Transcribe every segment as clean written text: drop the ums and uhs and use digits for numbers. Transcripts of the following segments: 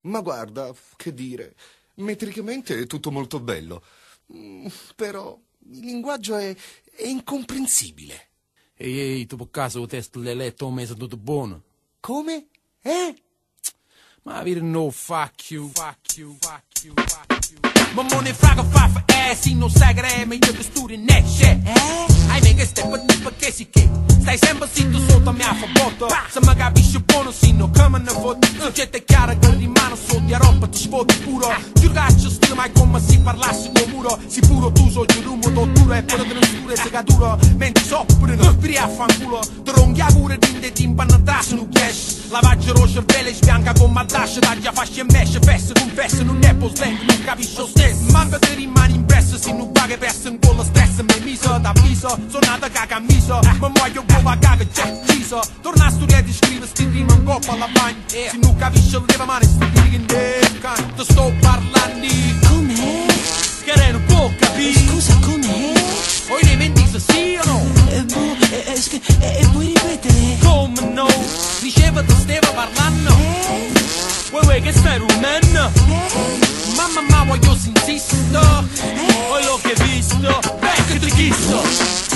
Ma guarda, che dire, metricamente è tutto molto bello, però il linguaggio è incomprensibile. Ehi, tu per caso il testo l'hai letto un mese tutto buono? Come? Ma vi no, fuck you. My money fragga fa for ass, non sai che mi io che studi net shit. Hai mica step perché si che stai sempre zitto sotto a mia favotto. Se mi capisci buono sì, non come ne foto. Succede chiaro che rimane sotto a roba ti sfotti puro. Giuraccio stile mai come si parlasse con muro. Si puro tu so giù rumo dottura e pure che sture se caduro. Mentre so pure non spiri a fanculo. Tronchi a pure dinte ti impannatassi non cash. Lavaggio lo cervello sbianca con maldash. Taglia fascia e mesce, fesse confessa non è po' slang, non capisci lo stesso. Manca te rimani impresso, se non va che perso con lo stress. Mi miso d'avviso, sono nata che cammino. Ma muoio come caga c'è ciso. Torna a studiare e scrive sti rima in coppa alla bagna. Se non capisci il leva mani sti rima in decca. Ti sto parlando. Com'è? Che re non può capire. Scusa, com'è? O i mentisi sì o no? Puoi ripetere? Come no? Diceva ti stava parlando. Vuoi che stai rumendo? Mamma voglio si insisto. Poi l'ho che visto. Che ti chiesto.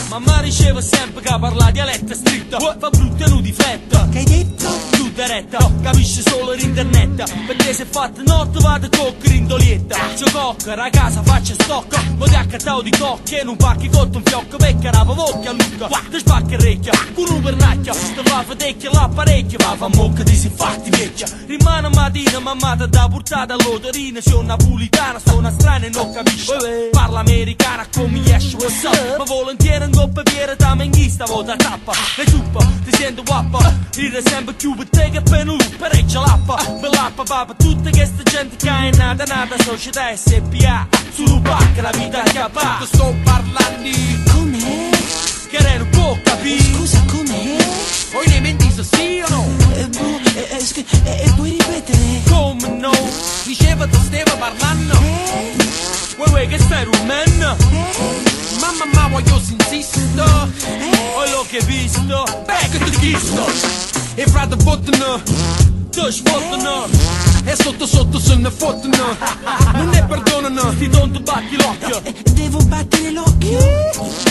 Mamma diceva sempre che parla dialetto stritto. Fa brutto e non difetto. Che hai detto? Tutta retta, capisci solo l'internet. Perché se fatta notte vado con grindolietta. C'ho cocca, a casa faccio stocco. Ma ti accattavo di cocche, non pacchi cotto un fiocco. Perché la vocchia a Luca, ti spacca recchia. Con un pernacchio, ti fa fetecchia l'apparecchio. Va mocca ti si fatti vecchia. Rimane mattina, mamma ti dà portata all'otorina. Sei una napolitana, sono strana e non capisci. Parla americana come esce, what's up. Ma volentieri in coppa piera da menghista, vota tappa. E zuppa, ti sento guappa. Ride sempre più per te che per lui, parecchia lappa. Bellappa papà, tutta questa gente che è nata, società SPA. Solo pacca la vita che va. Ti sto parlando. Com'è? Che re non può capire. Scusa, com'è? O i mentisi sì o no? Puoi ripetere? Come no? Diceva ti stava parlando. Vuoi che stai rumendo? Mamma voglio si insisto. Ho l'ho che visto. Che ti chiesto. E fra te fottano, ti sfottano. E sotto se ne fottono. Non ne perdonano, ti tonto batti l'occhio. Devo battere l'occhio?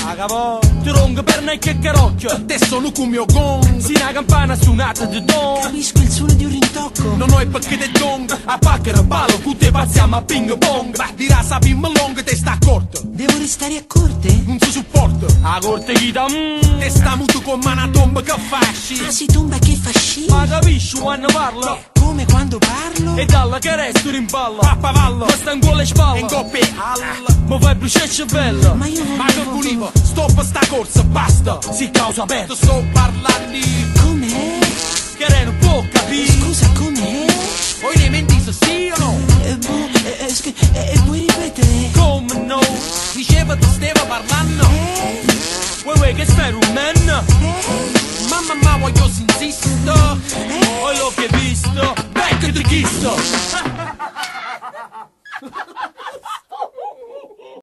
Agavo, ti rongo per ne che carocchio. Te sono come mio gong. Si una campana suonata di don. Capisco il suono di un rintocco. Non ho i perché del dong. A paccare ballo, tutte passiamo a ping pong. Dirà sapimmo long, te sta corto. Devo restare a corte? Non si supporta. A corte chi da te sta muto come una tomba che fasci. Ah, si tomba che fasci. Ma capisci quando parlo? Come quando parlo? E dalla che resto rimpallo. A pavallo. Ma sta in quelle spalle. In coppie alla. Ma fai bruciare il cervello. Ma io Ma che volevo. Stop sta corsa, basta. Si causa aperto. Sto parlando. Com'è? Che re non può capire. Scusa, com'è? O i mentisi sì o no? Puoi ripetere? Come no? Diceva ti stava parlando. Vuoi che stai rumendo? Mamma voglio si insisto. Ho l'ho che visto. Che ti chiesto.